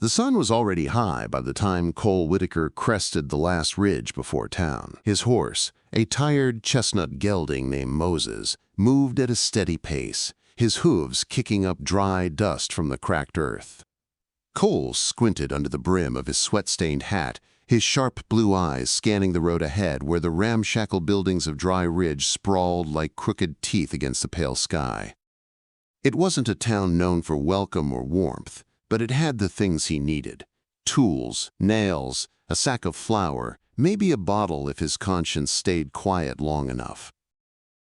The sun was already high by the time Cole Whitaker crested the last ridge before town. His horse, a tired chestnut gelding named Moses, moved at a steady pace, his hooves kicking up dry dust from the cracked earth. Cole squinted under the brim of his sweat-stained hat, his sharp blue eyes scanning the road ahead where the ramshackle buildings of Dry Ridge sprawled like crooked teeth against the pale sky. It wasn't a town known for welcome or warmth, but it had the things he needed: tools, nails, a sack of flour, maybe a bottle if his conscience stayed quiet long enough.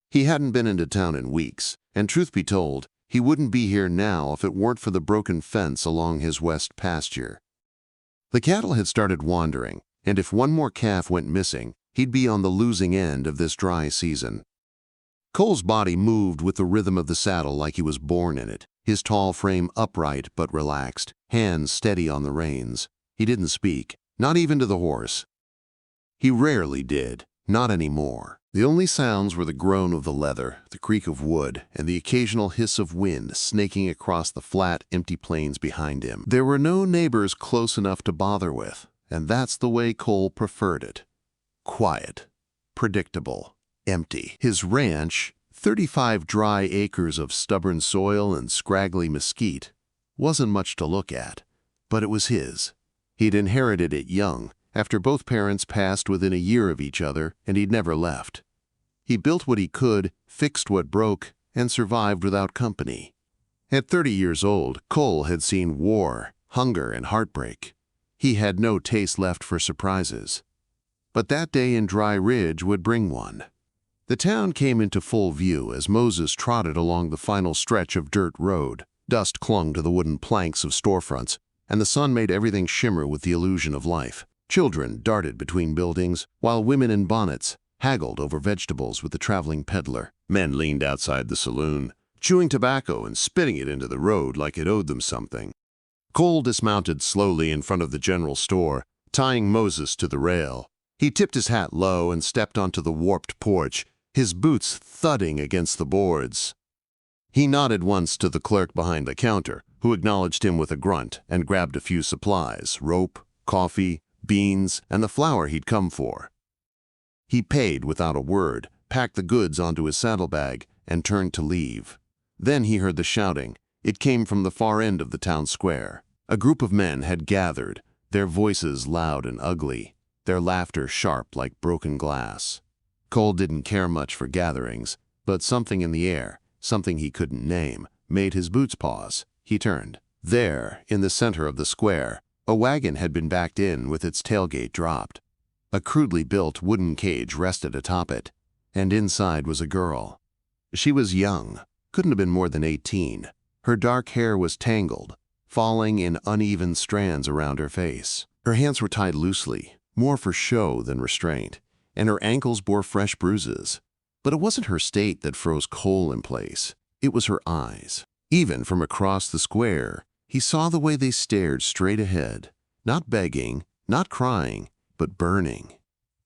He hadn't been into town in weeks, and truth be told, he wouldn't be here now if it weren't for the broken fence along his west pasture. The cattle had started wandering, and if one more calf went missing, he'd be on the losing end of this dry season. Cole's body moved with the rhythm of the saddle like he was born in it, his tall frame upright but relaxed, hands steady on the reins. He didn't speak, not even to the horse. He rarely did, not anymore. The only sounds were the groan of the leather, the creak of wood, and the occasional hiss of wind snaking across the flat, empty plains behind him. There were no neighbors close enough to bother with, and that's the way Cole preferred it. Quiet, predictable, empty. His ranch, 35 dry acres of stubborn soil and scraggly mesquite, wasn't much to look at, but it was his. He'd inherited it young, after both parents passed within a year of each other, and he'd never left. He built what he could, fixed what broke, and survived without company. At 30 years old, Cole had seen war, hunger, and heartbreak. He had no taste left for surprises. But that day in Dry Ridge would bring one. The town came into full view as Moses trotted along the final stretch of dirt road. Dust clung to the wooden planks of storefronts, and the sun made everything shimmer with the illusion of life. Children darted between buildings, while women in bonnets haggled over vegetables with the traveling peddler. Men leaned outside the saloon, chewing tobacco and spitting it into the road like it owed them something. Cole dismounted slowly in front of the general store, tying Moses to the rail. He tipped his hat low and stepped onto the warped porch, his boots thudding against the boards. He nodded once to the clerk behind the counter, who acknowledged him with a grunt and grabbed a few supplies: rope, coffee, beans, and the flour he'd come for. He paid without a word, packed the goods onto his saddlebag, and turned to leave. Then he heard the shouting. It came from the far end of the town square. A group of men had gathered, their voices loud and ugly, their laughter sharp like broken glass. Cole didn't care much for gatherings, but something in the air, something he couldn't name, made his boots pause. He turned. There, in the center of the square, a wagon had been backed in with its tailgate dropped. A crudely built wooden cage rested atop it, and inside was a girl. She was young, couldn't have been more than 18. Her dark hair was tangled, falling in uneven strands around her face. Her hands were tied loosely, more for show than restraint, and her ankles bore fresh bruises. But it wasn't her state that froze Cole in place. It was her eyes. Even from across the square, he saw the way they stared straight ahead, not begging, not crying, but burning.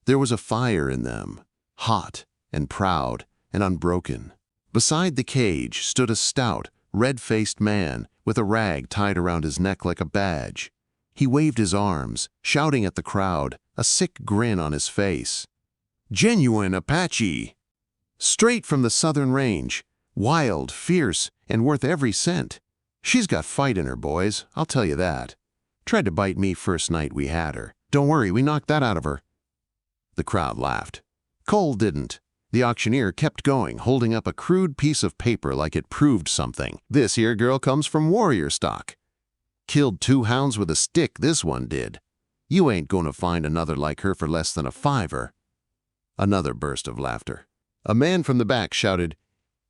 There was a fire in them, hot and proud and unbroken. Beside the cage stood a stout, red-faced man with a rag tied around his neck like a badge. He waved his arms, shouting at the crowd, a sick grin on his face. Genuine Apache! Straight from the southern range, wild, fierce, and worth every cent. She's got fight in her, boys, I'll tell you that. Tried to bite me first night we had her. Don't worry, we knocked that out of her. The crowd laughed. Cole didn't. The auctioneer kept going, holding up a crude piece of paper like it proved something. This here girl comes from warrior stock. Killed 2 hounds with a stick, this one did. You ain't gonna find another like her for less than a $5. Another burst of laughter. A man from the back shouted,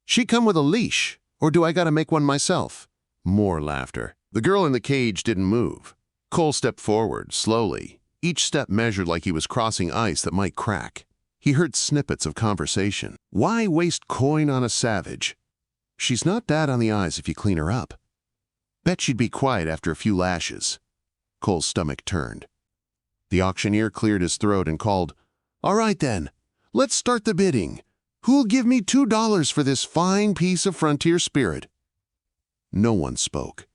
She come with a leash, or do I gotta make one myself? More laughter. The girl in the cage didn't move. Cole stepped forward, slowly, each step measured like he was crossing ice that might crack. He heard snippets of conversation. Why waste coin on a savage? She's not bad on the eyes if you clean her up. Bet she'd be quiet after a few lashes. Cole's stomach turned. The auctioneer cleared his throat and called, All right then, let's start the bidding. Who'll give me $2 for this fine piece of frontier spirit? No one spoke.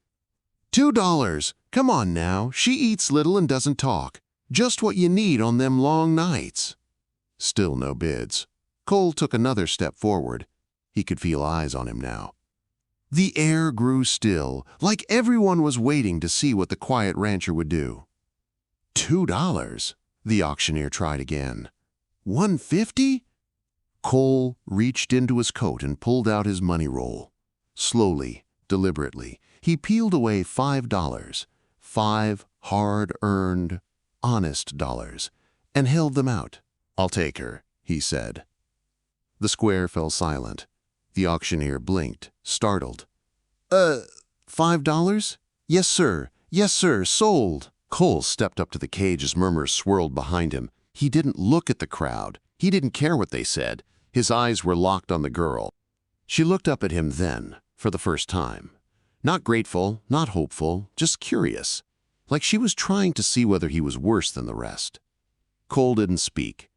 $2, Come on now, she eats little and doesn't talk. Just what you need on them long nights." Still no bids. Cole took another step forward. He could feel eyes on him now. The air grew still, like everyone was waiting to see what the quiet rancher would do. $2, the auctioneer tried again. $1.50? Cole reached into his coat and pulled out his money roll. Slowly, deliberately, he peeled away $5, 5 hard-earned, honest dollars, and held them out. "I'll take her," he said. The square fell silent. The auctioneer blinked, startled. $5? Yes, sir. Yes, sir. Sold." Cole stepped up to the cage as murmurs swirled behind him. He didn't look at the crowd. He didn't care what they said. His eyes were locked on the girl. She looked up at him then, for the first time. Not grateful, not hopeful, just curious. Like she was trying to see whether he was worse than the rest. Cole didn't speak.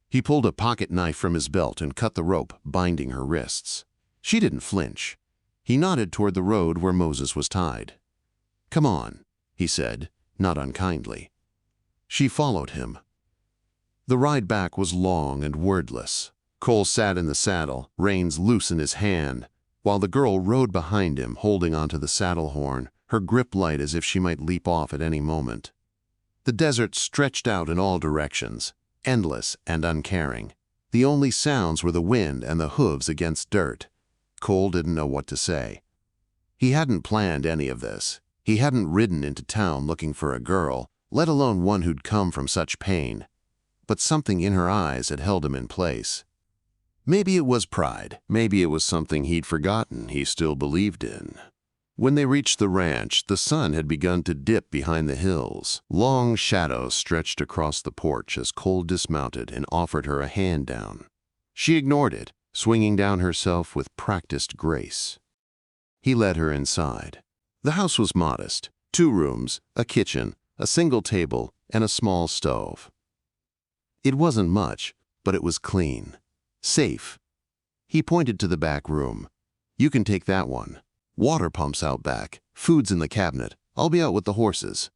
He pulled a pocket knife from his belt and cut the rope, binding her wrists. She didn't flinch. He nodded toward the road where Moses was tied. "Come on," he said, not unkindly. She followed him. The ride back was long and wordless. Cole sat in the saddle, reins loose in his hand, while the girl rode behind him, holding onto the saddle horn, her grip light as if she might leap off at any moment. The desert stretched out in all directions, endless and uncaring. The only sounds were the wind and the hooves against dirt. Cole didn't know what to say. He hadn't planned any of this. He hadn't ridden into town looking for a girl, let alone one who'd come from such pain. But something in her eyes had held him in place. Maybe it was pride. Maybe it was something he'd forgotten he still believed in. When they reached the ranch, the sun had begun to dip behind the hills. Long shadows stretched across the porch as Cole dismounted and offered her a hand down. She ignored it, swinging down herself with practiced grace. He led her inside. The house was modest. 2 rooms, a kitchen, a single table, and a small stove. It wasn't much, but it was clean. Safe. He pointed to the back room. "You can take that one. Water pumps out back. Food's in the cabinet. I'll be out with the horses."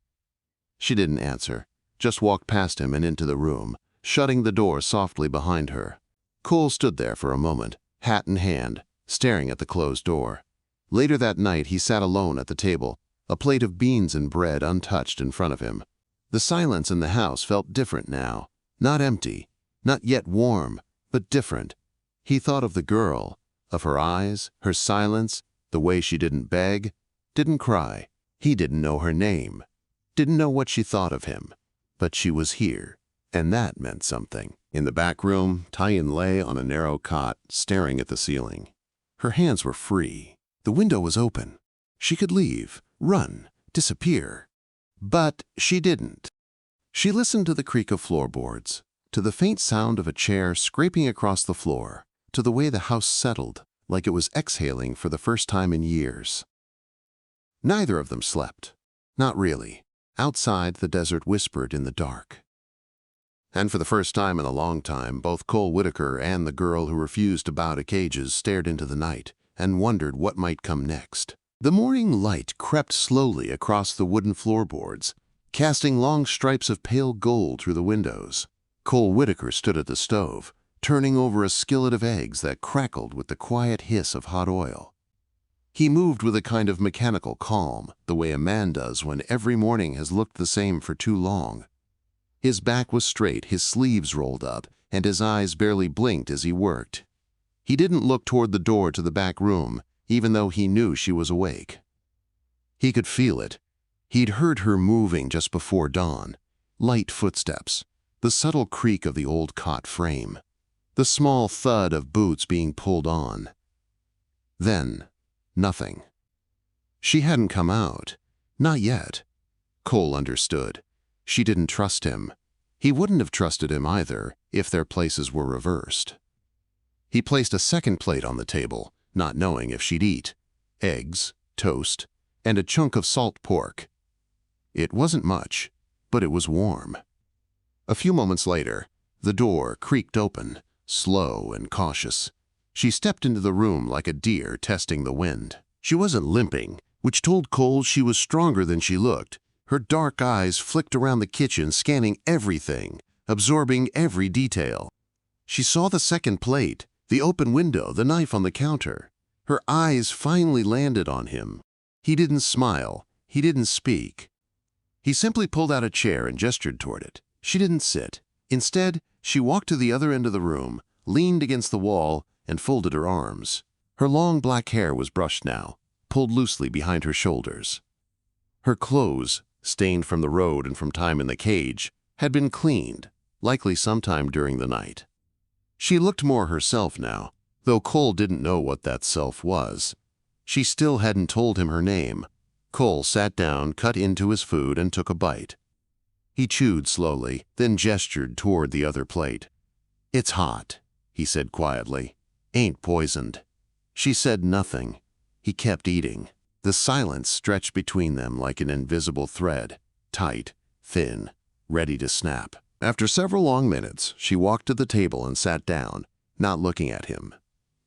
She didn't answer, just walked past him and into the room, shutting the door softly behind her. Cole stood there for a moment, hat in hand, staring at the closed door. Later that night, he sat alone at the table, a plate of beans and bread untouched in front of him. The silence in the house felt different now. Not empty, not yet warm, but different. He thought of the girl, of her eyes, her silence, the way she didn't beg, didn't cry. He didn't know her name, didn't know what she thought of him. But she was here, and that meant something. In the back room, Tyen lay on a narrow cot, staring at the ceiling. Her hands were free. The window was open. She could leave, run, disappear. But she didn't. She listened to the creak of floorboards, to the faint sound of a chair scraping across the floor, to the way the house settled, like it was exhaling for the first time in years. Neither of them slept. Not really. Outside, the desert whispered in the dark. And for the first time in a long time, both Cole Whitaker and the girl who refused to bow to cages stared into the night and wondered what might come next. The morning light crept slowly across the wooden floorboards, casting long stripes of pale gold through the windows. Cole Whitaker stood at the stove, turning over a skillet of eggs that crackled with the quiet hiss of hot oil. He moved with a kind of mechanical calm, the way a man does when every morning has looked the same for too long. His back was straight, his sleeves rolled up, and his eyes barely blinked as he worked. He didn't look toward the door to the back room, even though he knew she was awake. He could feel it. He'd heard her moving just before dawn. Light footsteps, the subtle creak of the old cot frame, the small thud of boots being pulled on. Then, nothing. She hadn't come out. Not yet. Cole understood. She didn't trust him. He wouldn't have trusted him either if their places were reversed. He placed a second plate on the table, not knowing if she'd eat. Eggs, toast, and a chunk of salt pork. It wasn't much, but it was warm. A few moments later, the door creaked open, slow and cautious. She stepped into the room like a deer testing the wind. She wasn't limping, which told Cole she was stronger than she looked. Her dark eyes flicked around the kitchen, scanning everything, absorbing every detail. She saw the second plate, the open window, the knife on the counter. Her eyes finally landed on him. He didn't smile. He didn't speak. He simply pulled out a chair and gestured toward it. She didn't sit. Instead, she walked to the other end of the room, leaned against the wall, and folded her arms. Her long black hair was brushed now, pulled loosely behind her shoulders. Her clothes, stained from the road and from time in the cage, had been cleaned, likely sometime during the night. She looked more herself now, though Cole didn't know what that self was. She still hadn't told him her name. Cole sat down, cut into his food, and took a bite. He chewed slowly, then gestured toward the other plate. "It's hot," he said quietly. "Ain't poisoned." She said nothing. He kept eating. The silence stretched between them like an invisible thread, tight, thin, ready to snap. After several long minutes, she walked to the table and sat down, not looking at him.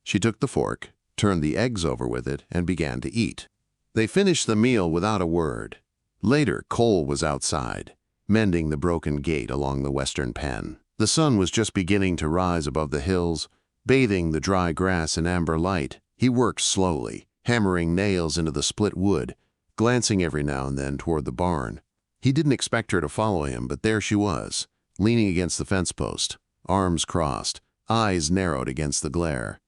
She took the fork, turned the eggs over with it, and began to eat. They finished the meal without a word. Later, Cole was outside, mending the broken gate along the western pen. The sun was just beginning to rise above the hills, bathing the dry grass in amber light. He worked slowly, hammering nails into the split wood, glancing every now and then toward the barn. He didn't expect her to follow him, but there she was, leaning against the fence post, arms crossed, eyes narrowed against the glare.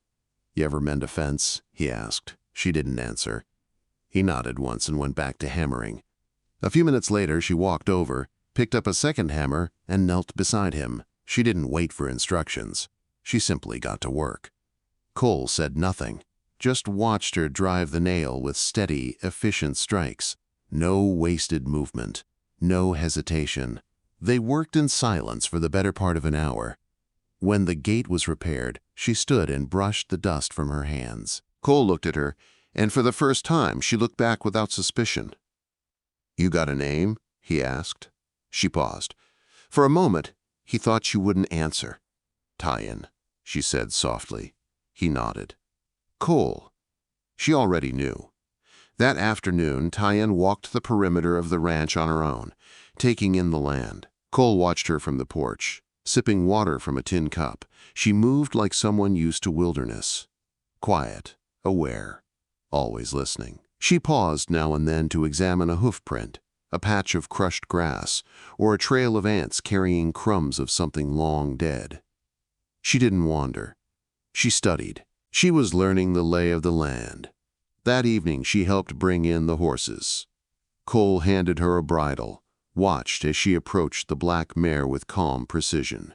"You ever mend a fence?" he asked. She didn't answer. He nodded once and went back to hammering. A few minutes later, she walked over, picked up a second hammer, and knelt beside him. She didn't wait for instructions. She simply got to work. Cole said nothing, just watched her drive the nail with steady, efficient strikes. No wasted movement, no hesitation. They worked in silence for the better part of an hour. When the gate was repaired, she stood and brushed the dust from her hands. Cole looked at her, and for the first time she looked back without suspicion. "You got a name?" he asked. She paused. For a moment, he thought she wouldn't answer. "Tyan," she said softly. He nodded. "Cole." She already knew. That afternoon, Tyan walked the perimeter of the ranch on her own, taking in the land. Cole watched her from the porch, sipping water from a tin cup. She moved like someone used to wilderness. Quiet, aware, always listening. She paused now and then to examine a hoof print, a patch of crushed grass, or a trail of ants carrying crumbs of something long dead. She didn't wander. She studied. She was learning the lay of the land. That evening she helped bring in the horses. Cole handed her a bridle, watched as she approached the black mare with calm precision.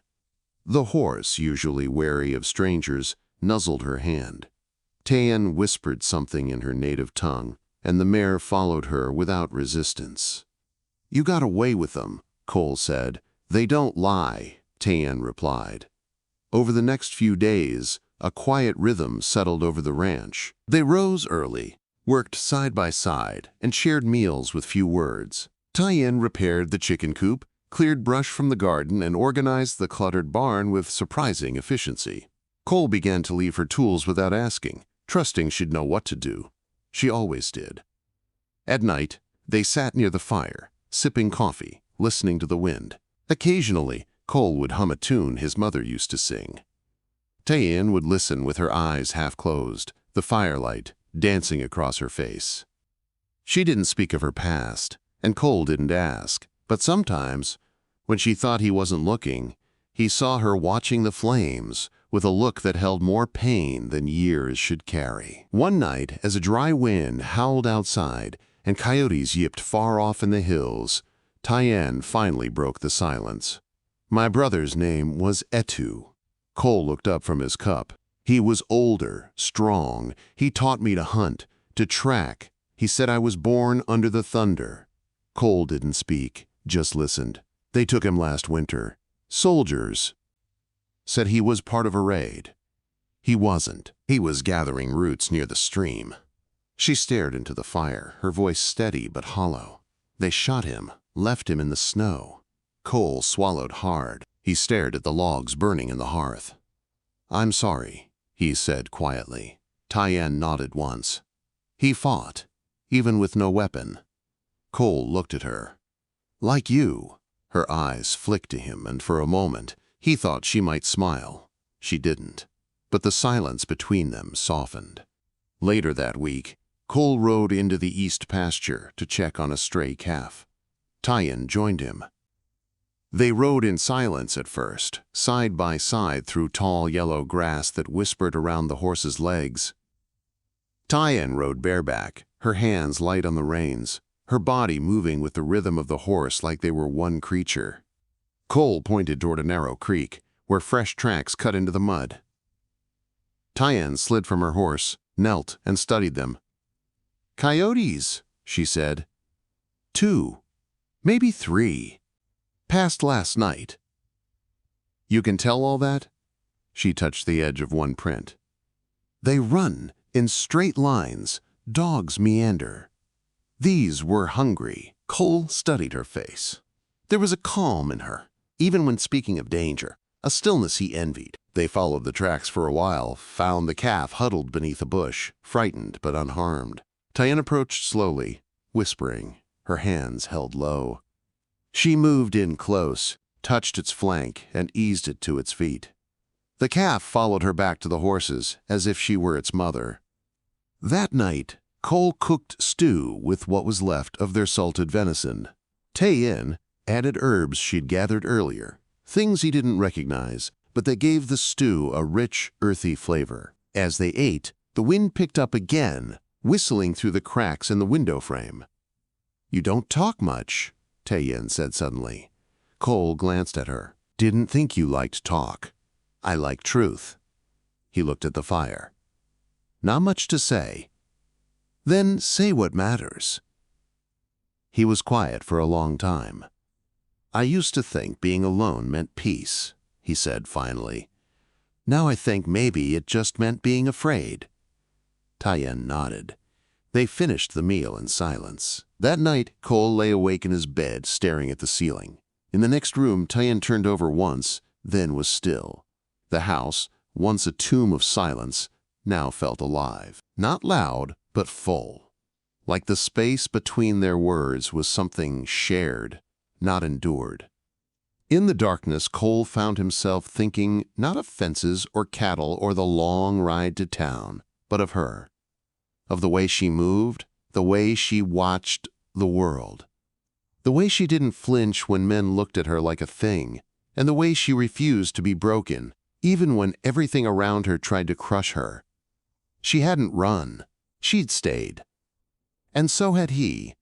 The horse, usually wary of strangers, nuzzled her hand. Tyan whispered something in her native tongue, and the mare followed her without resistance. "You got away with them," Cole said. "They don't lie," Tyan replied. Over the next few days, a quiet rhythm settled over the ranch. They rose early, worked side by side, and shared meals with few words. Tyan repaired the chicken coop, cleared brush from the garden, and organized the cluttered barn with surprising efficiency. Cole began to leave her tools without asking, trusting she'd know what to do. She always did. At night, they sat near the fire, sipping coffee, listening to the wind. Occasionally, Cole would hum a tune his mother used to sing. Tyan would listen with her eyes half closed, the firelight dancing across her face. She didn't speak of her past, and Cole didn't ask, but sometimes, when she thought he wasn't looking, he saw her watching the flames with a look that held more pain than years should carry. One night, as a dry wind howled outside and coyotes yipped far off in the hills, Tyan finally broke the silence. "My brother's name was Etu." Cole looked up from his cup. "He was older, strong. He taught me to hunt, to track. He said I was born under the thunder." Cole didn't speak, just listened. "They took him last winter. Soldiers. Said he was part of a raid. He wasn't. He was gathering roots near the stream." She stared into the fire, her voice steady but hollow. "They shot him, left him in the snow." Cole swallowed hard. He stared at the logs burning in the hearth. "I'm sorry," he said quietly. Tyan nodded once. "He fought." even with no weapon. Cole looked at her. "Like you." Her eyes flicked to him, and for a moment he thought she might smile. She didn't, but the silence between them softened. Later that week, Cole rode into the east pasture to check on a stray calf. Tyen joined him. They rode in silence at first, side by side through tall yellow grass that whispered around the horse's legs. Tyen rode bareback, her hands light on the reins, her body moving with the rhythm of the horse like they were one creature. Cole pointed toward a narrow creek, where fresh tracks cut into the mud. Tyen slid from her horse, knelt, and studied them. "Coyotes," she said. "2, maybe 3. Passed last night." "You can tell all that?" She touched the edge of one print. "They run in straight lines, dogs meander. These were hungry." Cole studied her face. There was a calm in her, even when speaking of danger, a stillness he envied. They followed the tracks for a while, found the calf huddled beneath a bush, frightened but unharmed. Tyen approached slowly, whispering, her hands held low. She moved in close, touched its flank, and eased it to its feet. The calf followed her back to the horses, as if she were its mother. That night, Cole cooked stew with what was left of their salted venison. Tyen added herbs she'd gathered earlier, things he didn't recognize, but they gave the stew a rich, earthy flavor. As they ate, the wind picked up again, whistling through the cracks in the window frame. "You don't talk much," Tyen said suddenly. Cole glanced at her. "Didn't think you liked talk." "I like truth." He looked at the fire. "Not much to say." "Then say what matters." He was quiet for a long time. "I used to think being alone meant peace," he said finally. "Now I think maybe it just meant being afraid." Tyen nodded. They finished the meal in silence. That night, Cole lay awake in his bed, staring at the ceiling. In the next room, Tyen turned over once, then was still. The house, once a tomb of silence, now felt alive. Not loud, but full. Like the space between their words was something shared, not endured. In the darkness, Cole found himself thinking not of fences or cattle or the long ride to town, but of her. Of the way she moved, the way she watched the world. The way she didn't flinch when men looked at her like a thing, and the way she refused to be broken, even when everything around her tried to crush her. She hadn't run. She'd stayed. And so had he.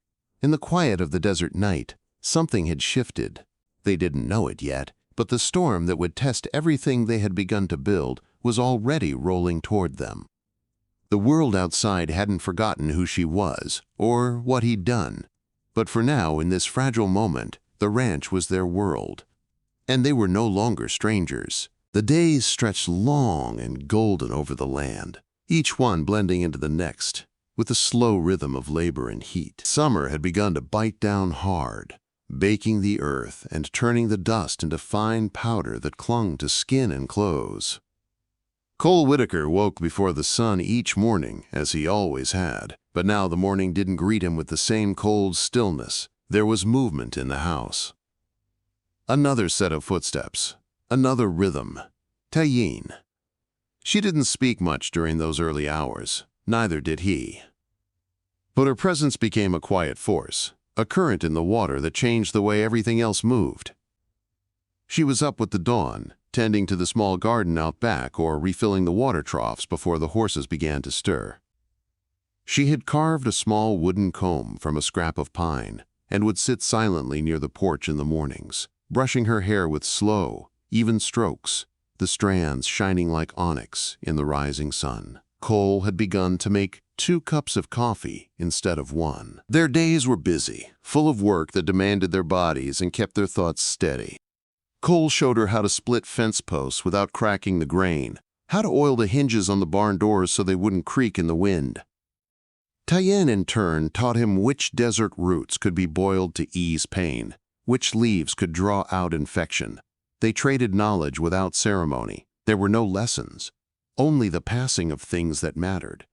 In the quiet of the desert night, something had shifted. They didn't know it yet, but the storm that would test everything they had begun to build was already rolling toward them. The world outside hadn't forgotten who she was, or what he'd done. But for now, in this fragile moment, the ranch was their world. And they were no longer strangers. The days stretched long and golden over the land, each one blending into the next, with the slow rhythm of labor and heat. Summer had begun to bite down hard, baking the earth and turning the dust into fine powder that clung to skin and clothes. Cole Whitaker woke before the sun each morning, as he always had, but now the morning didn't greet him with the same cold stillness. There was movement in the house. Another set of footsteps, another rhythm. Tyen. She didn't speak much during those early hours, neither did he. But her presence became a quiet force, a current in the water that changed the way everything else moved. She was up with the dawn, tending to the small garden out back or refilling the water troughs before the horses began to stir. She had carved a small wooden comb from a scrap of pine and would sit silently near the porch in the mornings, brushing her hair with slow, even strokes, the strands shining like onyx in the rising sun. Cole had begun to make 2 cups of coffee instead of 1. Their days were busy, full of work that demanded their bodies and kept their thoughts steady. Cole showed her how to split fence posts without cracking the grain, how to oil the hinges on the barn doors so they wouldn't creak in the wind. Tyen, in turn, taught him which desert roots could be boiled to ease pain, which leaves could draw out infection. They traded knowledge without ceremony. There were no lessons, only the passing of things that mattered.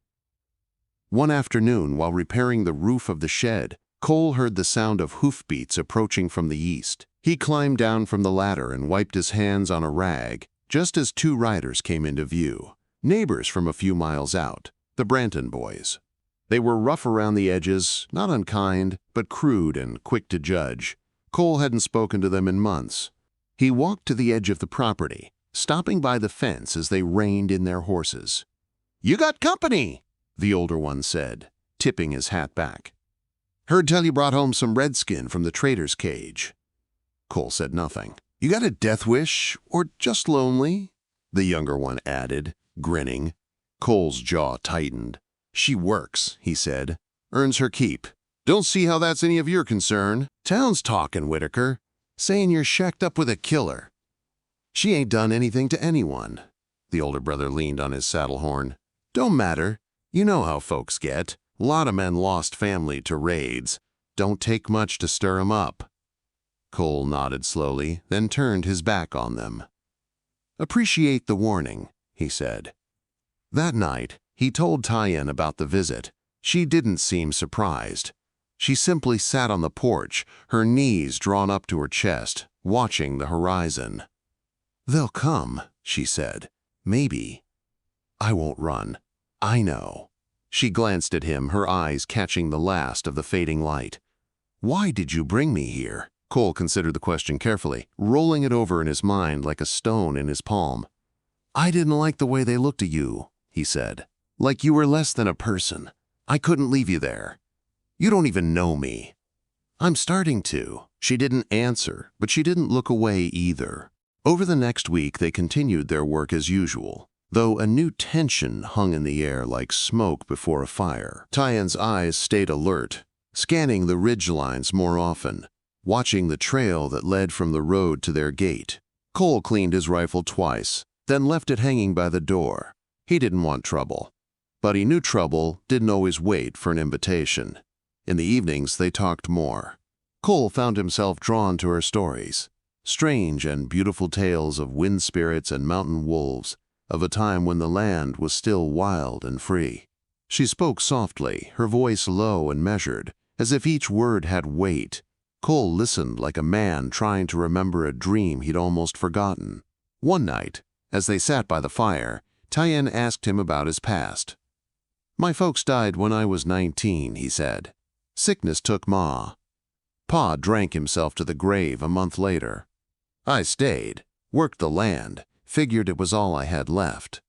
One afternoon, while repairing the roof of the shed, Cole heard the sound of hoofbeats approaching from the east. He climbed down from the ladder and wiped his hands on a rag, just as two riders came into view. Neighbors from a few miles out, the Branton boys. They were rough around the edges, not unkind, but crude and quick to judge. Cole hadn't spoken to them in months. He walked to the edge of the property, stopping by the fence as they reined in their horses. "You got company," the older one said, tipping his hat back. "Heard tell you brought home some redskin from the trader's cage." Cole said nothing. "You got a death wish, or just lonely?" the younger one added, grinning. Cole's jaw tightened. "She works," he said. "Earns her keep. Don't see how that's any of your concern. Town's talking, Whitaker, saying you're shacked up with a killer." "She ain't done anything to anyone." The older brother leaned on his saddle horn. "Don't matter. You know how folks get. Lot of men lost family to raids. Don't take much to stir 'em up." Cole nodded slowly, then turned his back on them. "Appreciate the warning," he said. That night, he told Tyann about the visit. She didn't seem surprised. She simply sat on the porch, her knees drawn up to her chest, watching the horizon. "They'll come," she said. "Maybe. I won't run. I know." She glanced at him, her eyes catching the last of the fading light. "Why did you bring me here?" Cole considered the question carefully, rolling it over in his mind like a stone in his palm. "I didn't like the way they looked at you," he said. "Like you were less than a person. I couldn't leave you there. You don't even know me." "I'm starting to." She didn't answer, but she didn't look away either. Over the next week, they continued their work as usual, though a new tension hung in the air like smoke before a fire. Tyann's eyes stayed alert, scanning the ridgelines more often, watching the trail that led from the road to their gate. Cole cleaned his rifle twice, then left it hanging by the door. He didn't want trouble, but he knew trouble didn't always wait for an invitation. In the evenings, they talked more. Cole found himself drawn to her stories, strange and beautiful tales of wind spirits and mountain wolves, of a time when the land was still wild and free. She spoke softly, her voice low and measured, as if each word had weight. Cole listened like a man trying to remember a dream he'd almost forgotten. One night, as they sat by the fire, Tyann asked him about his past. "My folks died when I was 19, he said. "Sickness took Ma. Pa drank himself to the grave a month later. I stayed, worked the land, figured it was all I had left."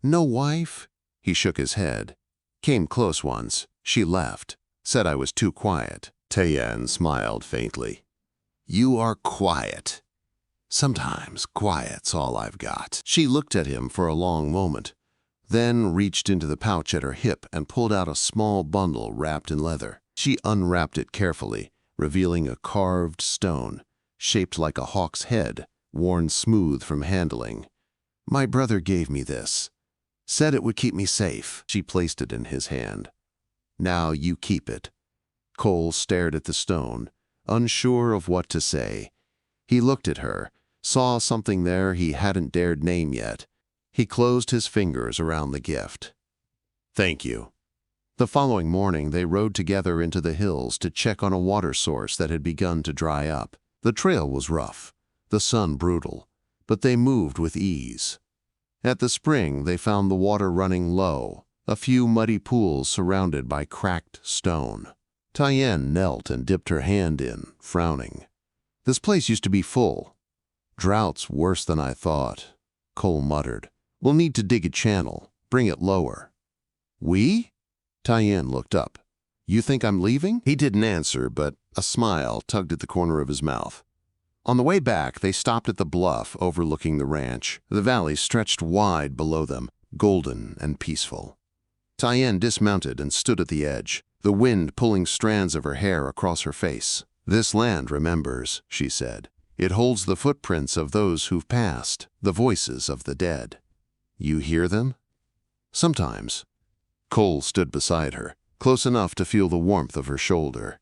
"No wife?" He shook his head. "Came close once. She left. Said I was too quiet." Tyann smiled faintly. "You are quiet. Sometimes quiet's all I've got." She looked at him for a long moment, then reached into the pouch at her hip and pulled out a small bundle wrapped in leather. She unwrapped it carefully, revealing a carved stone, shaped like a hawk's head, worn smooth from handling. "My brother gave me this. Said it would keep me safe." She placed it in his hand. "Now you keep it." Cole stared at the stone, unsure of what to say. He looked at her, saw something there he hadn't dared name yet. He closed his fingers around the gift. "Thank you." The following morning, they rode together into the hills to check on a water source that had begun to dry up. The trail was rough, the sun brutal, but they moved with ease. At the spring, they found the water running low, a few muddy pools surrounded by cracked stone. Tyann knelt and dipped her hand in, frowning. "This place used to be full. Drought's worse than I thought," Cole muttered. "We'll need to dig a channel, bring it lower." "We?" Tyann looked up. "You think I'm leaving?" He didn't answer, but a smile tugged at the corner of his mouth. On the way back, they stopped at the bluff overlooking the ranch. The valley stretched wide below them, golden and peaceful. Tyann dismounted and stood at the edge, the wind pulling strands of her hair across her face. "This land remembers," she said. "It holds the footprints of those who've passed, the voices of the dead. You hear them?" "Sometimes." Cole stood beside her, close enough to feel the warmth of her shoulder.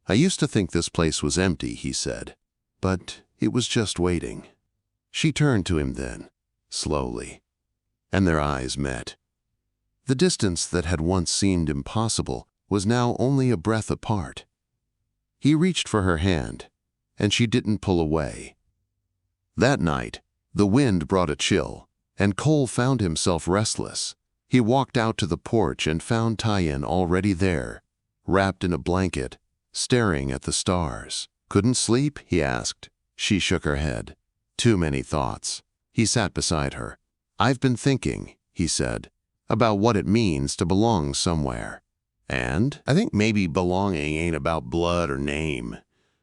"I used to think this place was empty," he said, "but it was just waiting." She turned to him then, slowly, and their eyes met. The distance that had once seemed impossible was now only a breath apart. He reached for her hand, and she didn't pull away. That night, the wind brought a chill, and Cole found himself restless. He walked out to the porch and found Tyen already there, wrapped in a blanket, staring at the stars. "Couldn't sleep?" he asked. She shook her head. "Too many thoughts." He sat beside her. "I've been thinking," he said, "about what it means to belong somewhere. And I think maybe belonging ain't about blood or name.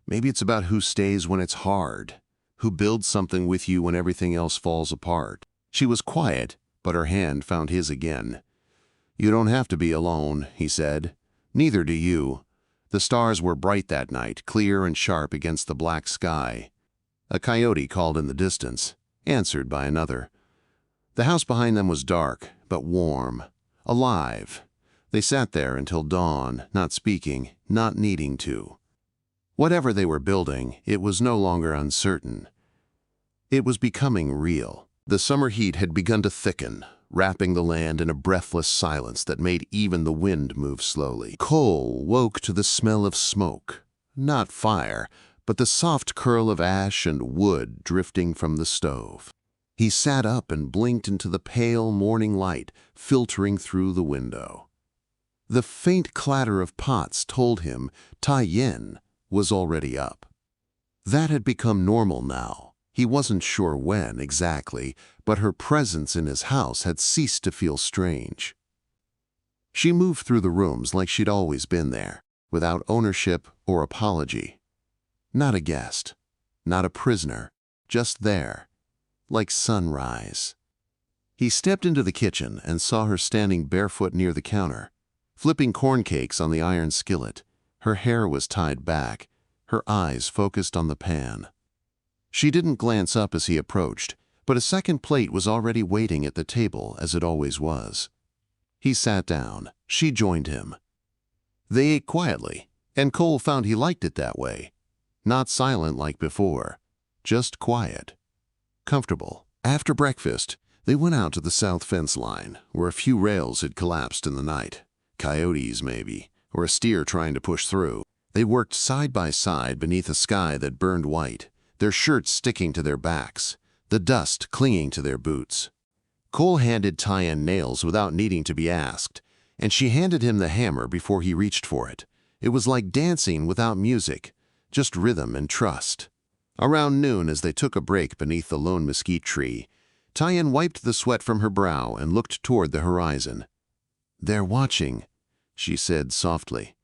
Maybe it's about who stays when it's hard, who builds something with you when everything else falls apart." She was quiet, but her hand found his again. "You don't have to be alone," he said. "Neither do you." The stars were bright that night, clear and sharp against the black sky. A coyote called in the distance, answered by another. The house behind them was dark, but warm, alive. They sat there until dawn, not speaking, not needing to. Whatever they were building, it was no longer uncertain. It was becoming real. The summer heat had begun to thicken, wrapping the land in a breathless silence that made even the wind move slowly. Cole woke to the smell of smoke, not fire, but the soft curl of ash and wood drifting from the stove. He sat up and blinked into the pale morning light filtering through the window. The faint clatter of pots told him Tyen was already up. That had become normal now. He wasn't sure when exactly, but her presence in his house had ceased to feel strange. She moved through the rooms like she'd always been there, without ownership or apology. Not a guest, not a prisoner, just there, like sunrise. He stepped into the kitchen and saw her standing barefoot near the counter, flipping corn cakes on the iron skillet. Her hair was tied back, her eyes focused on the pan. She didn't glance up as he approached, but a second plate was already waiting at the table as it always was. He sat down. She joined him. They ate quietly, and Cole found he liked it that way. Not silent like before, just quiet, comfortable. After breakfast, they went out to the south fence line, where a few rails had collapsed in the night. Coyotes, maybe, or a steer trying to push through. They worked side by side beneath a sky that burned white, their shirts sticking to their backs, the dust clinging to their boots. Cole handed Tyen nails without needing to be asked, and she handed him the hammer before he reached for it. It was like dancing without music, just rhythm and trust. Around noon, as they took a break beneath the lone mesquite tree, Tyen wiped the sweat from her brow and looked toward the horizon. "They're watching," she said softly.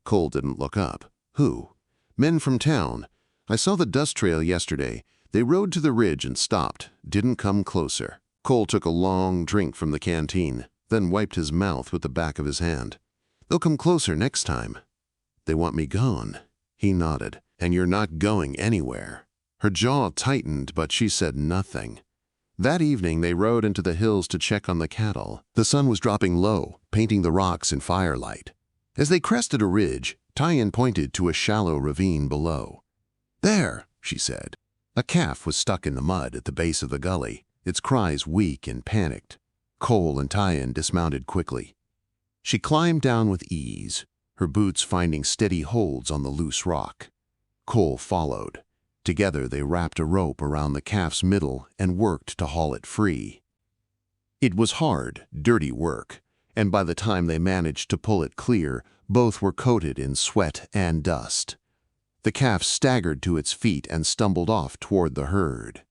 Cole didn't look up. "Who?" "Men from town. I saw the dust trail yesterday. They rode to the ridge and stopped, didn't come closer." Cole took a long drink from the canteen, then wiped his mouth with the back of his hand. "They'll come closer next time." "They want me gone." He nodded. "And you're not going anywhere." Her jaw tightened, but she said nothing. That evening they rode into the hills to check on the cattle. The sun was dropping low, painting the rocks in firelight. As they crested a ridge, Tyen pointed to a shallow ravine below. "There," she said. A calf was stuck in the mud at the base of the gully, its cries weak and panicked. Cole and Tyen dismounted quickly. She climbed down with ease, her boots finding steady holds on the loose rock. Cole followed. Together they wrapped a rope around the calf's middle and worked to haul it free. It was hard, dirty work, and by the time they managed to pull it clear, both were coated in sweat and dust. The calf staggered to its feet and stumbled off toward the herd.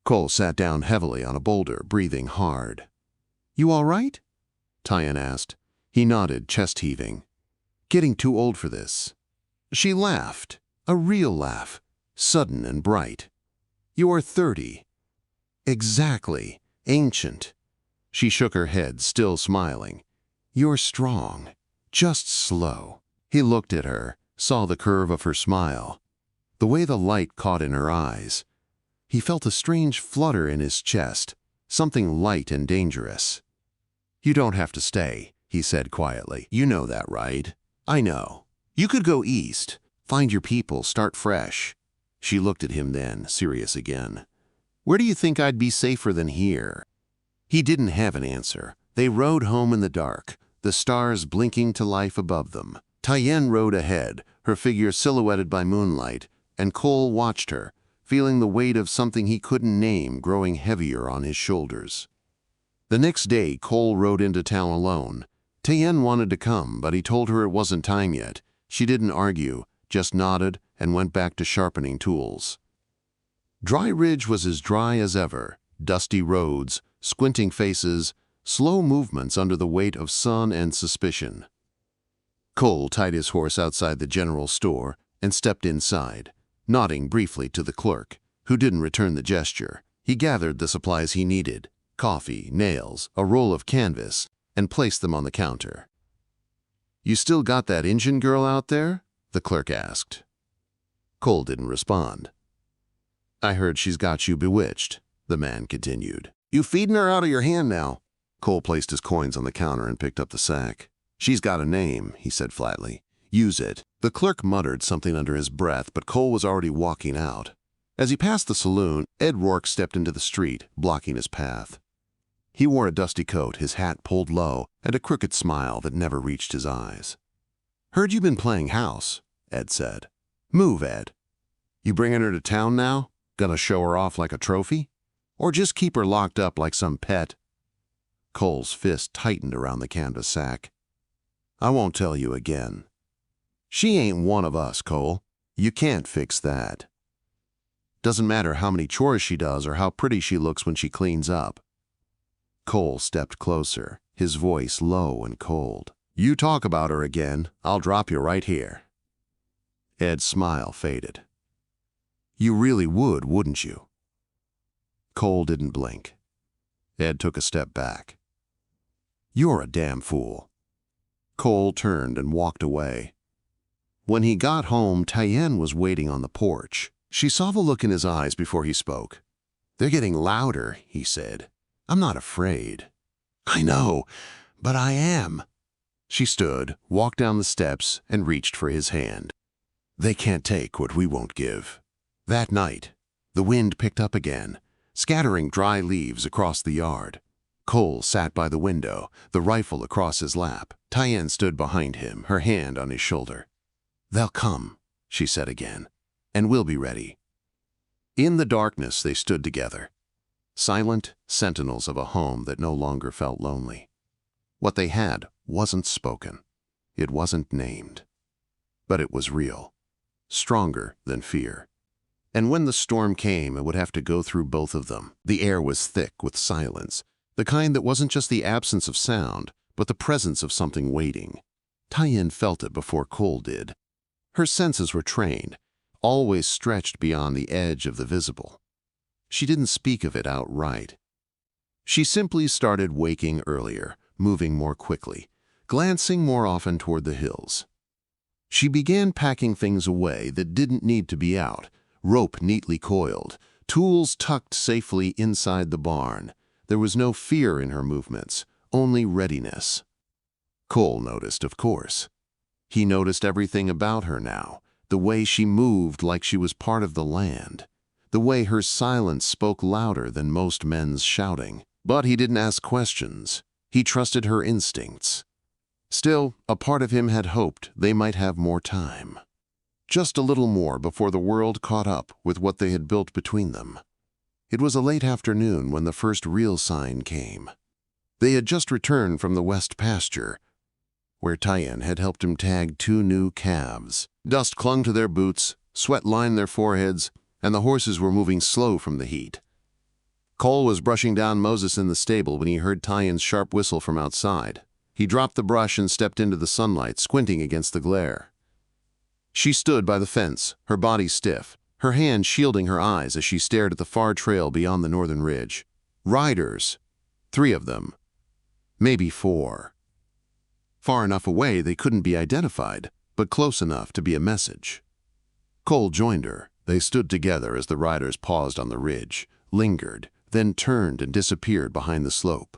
Cole sat down heavily on a boulder, breathing hard. "You all right?" Tyen asked. He nodded, chest heaving. "Getting too old for this." She laughed, a real laugh, sudden and bright. "You are 30. "Exactly. Ancient." She shook her head, still smiling. "You're strong. Just slow." He looked at her, saw the curve of her smile, the way the light caught in her eyes. He felt a strange flutter in his chest, something light and dangerous. "You don't have to stay," he said quietly. "You know that, right?" "I know. You could go east, find your people, start fresh." She looked at him then, serious again. "Where do you think I'd be safer than here?" He didn't have an answer, They rode home in the dark, the stars blinking to life above them. Tyen rode ahead, her figure silhouetted by moonlight, and Cole watched her, feeling the weight of something he couldn't name growing heavier on his shoulders. The next day, Cole rode into town alone. Tyen wanted to come, but he told her it wasn't time yet. She didn't argue, just nodded and went back to sharpening tools. Dry Ridge was as dry as ever, dusty roads, squinting faces, slow movements under the weight of sun and suspicion. Cole tied his horse outside the general store and stepped inside, nodding briefly to the clerk, who didn't return the gesture. He gathered the supplies he needed, coffee, nails, a roll of canvas, and placed them on the counter. "You still got that Injun girl out there?" the clerk asked. Cole didn't respond. "I heard she's got you bewitched," the man continued. "You feeding her out of your hand now?" Cole placed his coins on the counter and picked up the sack. "She's got a name," he said flatly. "Use it." The clerk muttered something under his breath, but Cole was already walking out. As he passed the saloon, Ed Rourke stepped into the street, blocking his path. He wore a dusty coat, his hat pulled low, and a crooked smile that never reached his eyes. "Heard you been playing house," Ed said. "Move, Ed. You bringing her to town now? Gonna show her off like a trophy? Or just keep her locked up like some pet?" Cole's fist tightened around the canvas sack. "I won't tell you again. She ain't one of us, Cole. You can't fix that. Doesn't matter how many chores she does or how pretty she looks when she cleans up." Cole stepped closer, his voice low and cold. "You talk about her again, I'll drop you right here." Ed's smile faded. "You really would, wouldn't you?" Cole didn't blink. Ed took a step back. "You're a damn fool." Cole turned and walked away. When he got home, Tyen was waiting on the porch. She saw the look in his eyes before he spoke. "They're getting louder," he said. "I'm not afraid." "I know, but I am." She stood, walked down the steps, and reached for his hand. "They can't take what we won't give." That night, the wind picked up again, scattering dry leaves across the yard. Cole sat by the window, the rifle across his lap. Tyen stood behind him, her hand on his shoulder. "They'll come," she said again, "and we'll be ready." In the darkness they stood together, silent sentinels of a home that no longer felt lonely. What they had wasn't spoken. It wasn't named. But it was real, stronger than fear. And when the storm came, it would have to go through both of them. The air was thick with silence, the kind that wasn't just the absence of sound, but the presence of something waiting. Tyen felt it before Cole did. Her senses were trained, always stretched beyond the edge of the visible. She didn't speak of it outright. She simply started waking earlier, moving more quickly, glancing more often toward the hills. She began packing things away that didn't need to be out, rope neatly coiled, tools tucked safely inside the barn. There was no fear in her movements, only readiness. Cole noticed, of course. He noticed everything about her now, the way she moved like she was part of the land, the way her silence spoke louder than most men's shouting. But he didn't ask questions. He trusted her instincts. Still, a part of him had hoped they might have more time. Just a little more before the world caught up with what they had built between them. It was a late afternoon when the first real sign came. They had just returned from the west pasture, where Tyen had helped him tag 2 new calves. Dust clung to their boots, sweat lined their foreheads, and the horses were moving slow from the heat. Cole was brushing down Moses in the stable when he heard Tyen's sharp whistle from outside. He dropped the brush and stepped into the sunlight, squinting against the glare. She stood by the fence, her body stiff, her hand shielding her eyes as she stared at the far trail beyond the northern ridge. Riders. 3 of them. Maybe 4. Far enough away they couldn't be identified, but close enough to be a message. Cole joined her. They stood together as the riders paused on the ridge, lingered, then turned and disappeared behind the slope.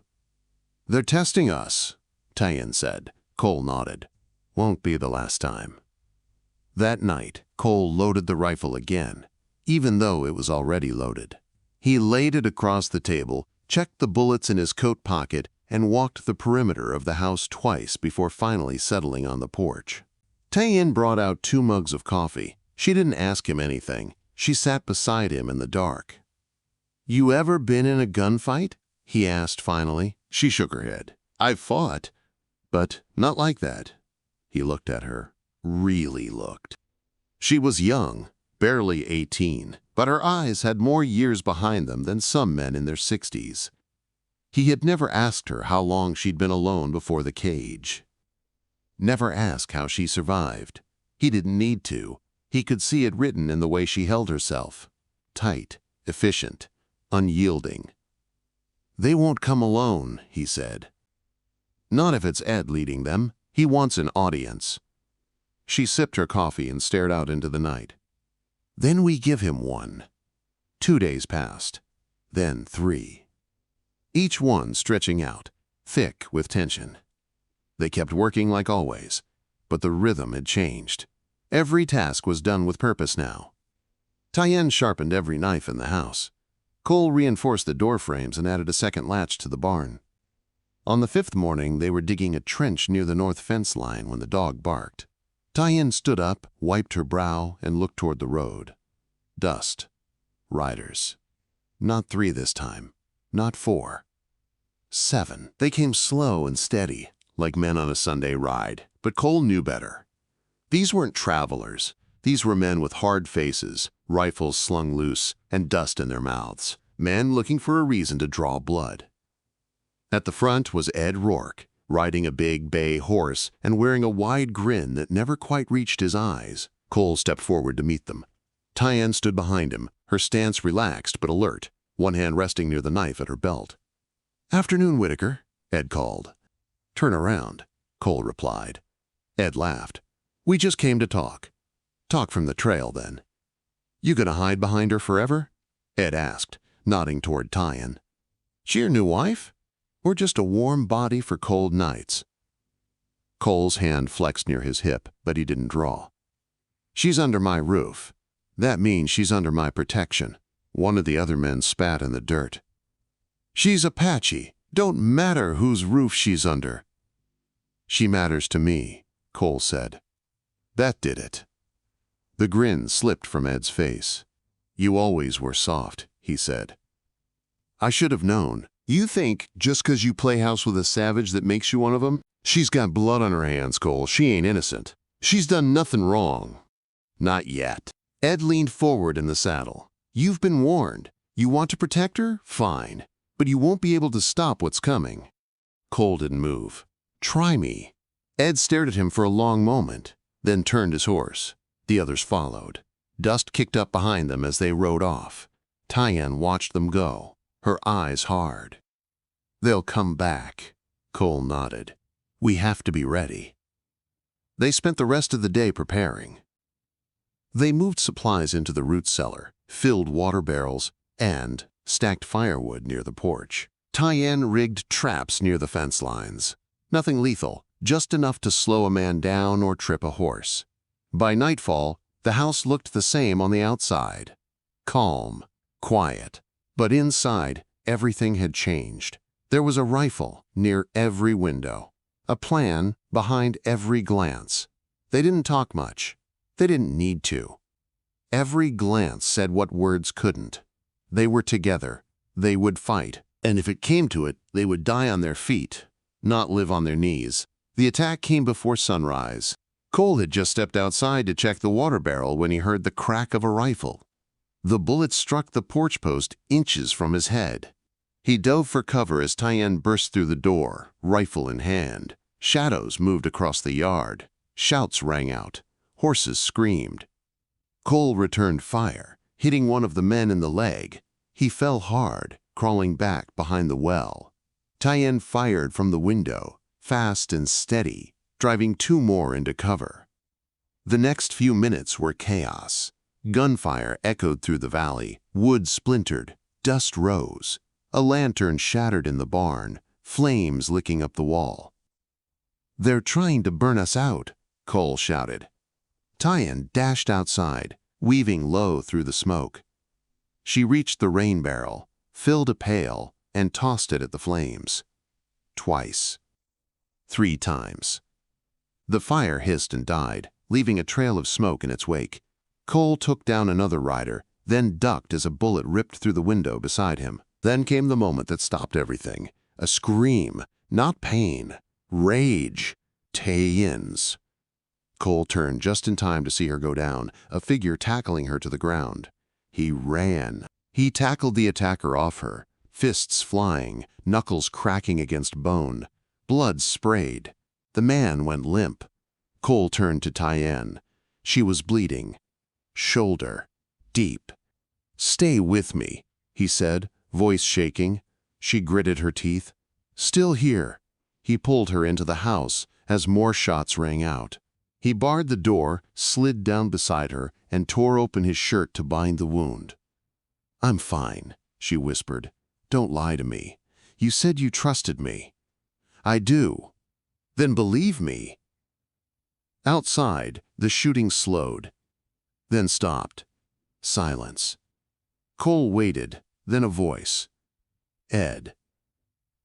"They're testing us," Tyen said. Cole nodded. "Won't be the last time." That night, Cole loaded the rifle again, even though it was already loaded. He laid it across the table, checked the bullets in his coat pocket, and walked the perimeter of the house twice before finally settling on the porch. Taein brought out 2 mugs of coffee. She didn't ask him anything. She sat beside him in the dark. "You ever been in a gunfight?" he asked finally. She shook her head. "I've fought, but not like that." He looked at her. Really looked. She was young, barely 18, but her eyes had more years behind them than some men in their 60s. He had never asked her how long she'd been alone before the cage. Never asked how she survived. He didn't need to. He could see it written in the way she held herself. Tight, efficient, unyielding. "They won't come alone," he said. "Not if it's Ed leading them. He wants an audience." She sipped her coffee and stared out into the night. "Then we give him one." 2 days passed. Then 3. Each one stretching out, thick with tension. They kept working like always, but the rhythm had changed. Every task was done with purpose now. Taein sharpened every knife in the house. Cole reinforced the door frames and added a second latch to the barn. On the 5th morning, they were digging a trench near the north fence line when the dog barked. Taein stood up, wiped her brow, and looked toward the road. Dust. Riders. Not 3 this time. Not 4. 7. They came slow and steady, like men on a Sunday ride, but Cole knew better. These weren't travelers. These were men with hard faces, rifles slung loose, and dust in their mouths. Men looking for a reason to draw blood. At the front was Ed Rourke, riding a big bay horse and wearing a wide grin that never quite reached his eyes. Cole stepped forward to meet them. Taein stood behind him, her stance relaxed but alert, one hand resting near the knife at her belt. "Afternoon, Whitaker," Ed called. "Turn around," Cole replied. Ed laughed. "We just came to talk." "Talk from the trail, then." "You gonna hide behind her forever?" Ed asked, nodding toward Taein. "She your new wife? Or just a warm body for cold nights?" Cole's hand flexed near his hip, but he didn't draw. "She's under my roof. That means she's under my protection." One of the other men spat in the dirt. "She's Apache. Don't matter whose roof she's under." "She matters to me," Cole said. That did it. The grin slipped from Ed's face. "You always were soft," he said. "I should have known. You think just 'cause you play house with a savage that makes you one of them? She's got blood on her hands, Cole. She ain't innocent. She's done nothing wrong." "Not yet." Ed leaned forward in the saddle. "You've been warned. You want to protect her? Fine. But you won't be able to stop what's coming." Cole didn't move. "Try me." Ed stared at him for a long moment, then turned his horse. The others followed. Dust kicked up behind them as they rode off. Taein watched them go, her eyes hard. "They'll come back," Cole nodded. "We have to be ready." They spent the rest of the day preparing. They moved supplies into the root cellar, filled water barrels, and stacked firewood near the porch. Taein rigged traps near the fence lines. Nothing lethal, just enough to slow a man down or trip a horse. By nightfall, the house looked the same on the outside. Calm, quiet. But inside, everything had changed. There was a rifle near every window. A plan behind every glance. They didn't talk much. They didn't need to. Every glance said what words couldn't. They were together. They would fight. And if it came to it, they would die on their feet, not live on their knees. The attack came before sunrise. Cole had just stepped outside to check the water barrel when he heard the crack of a rifle. The bullet struck the porch post inches from his head. He dove for cover as Taein burst through the door, rifle in hand. Shadows moved across the yard. Shouts rang out. Horses screamed. Cole returned fire, hitting one of the men in the leg. He fell hard, crawling back behind the well. Taein fired from the window, fast and steady, driving 2 more into cover. The next few minutes were chaos. Gunfire echoed through the valley, wood splintered, dust rose. A lantern shattered in the barn, flames licking up the wall. "They're trying to burn us out," Cole shouted. Taein dashed outside, weaving low through the smoke. She reached the rain barrel, filled a pail, and tossed it at the flames. twice, 3 times. The fire hissed and died, leaving a trail of smoke in its wake. Cole took down another rider, then ducked as a bullet ripped through the window beside him. Then came the moment that stopped everything. A scream, not pain, rage. Tay-ins. Cole turned just in time to see her go down, a figure tackling her to the ground. He ran. He tackled the attacker off her, fists flying, knuckles cracking against bone. Blood sprayed. The man went limp. Cole turned to Tyann. She was bleeding. Shoulder. Deep. "Stay with me," he said, voice shaking. She gritted her teeth. "Still here." He pulled her into the house as more shots rang out. He barred the door, slid down beside her, and tore open his shirt to bind the wound. "I'm fine," she whispered. "Don't lie to me. You said you trusted me." "I do." "Then believe me." Outside, the shooting slowed, then stopped. Silence. Cole waited, then a voice. "Ed.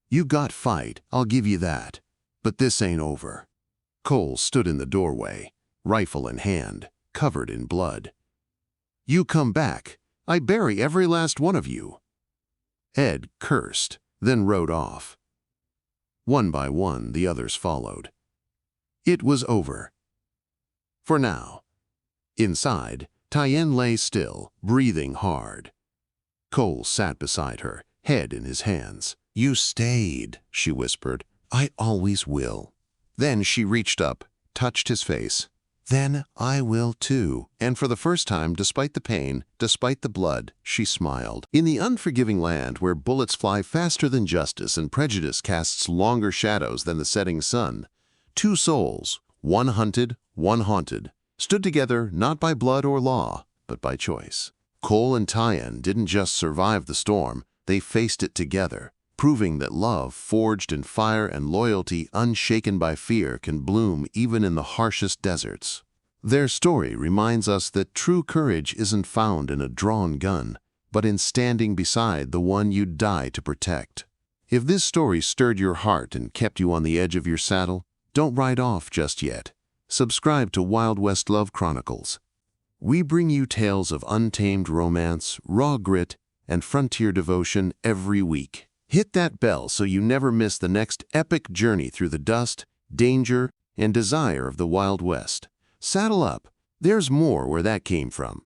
You got fight, I'll give you that. But this ain't over." Cole stood in the doorway, rifle in hand, covered in blood. "You come back, I bury every last one of you." Ed cursed, then rode off. One by one, the others followed. It was over. For now. Inside, Tyann lay still, breathing hard. Cole sat beside her, head in his hands. "You stayed," she whispered. "I always will." Then she reached up, touched his face. "Then I will too." And for the first time, despite the pain, despite the blood, she smiled. In the unforgiving land where bullets fly faster than justice and prejudice casts longer shadows than the setting sun, 2 souls, one hunted, one haunted, stood together not by blood or law, but by choice. Cole and Tyann didn't just survive the storm, they faced it together, proving that love forged in fire and loyalty unshaken by fear can bloom even in the harshest deserts. Their story reminds us that true courage isn't found in a drawn gun, but in standing beside the one you'd die to protect. If this story stirred your heart and kept you on the edge of your saddle, don't ride off just yet. Subscribe to Wild West Love Chronicles. We bring you tales of untamed romance, raw grit, and frontier devotion every week. Hit that bell so you never miss the next epic journey through the dust, danger, and desire of the Wild West. Saddle up. There's more where that came from.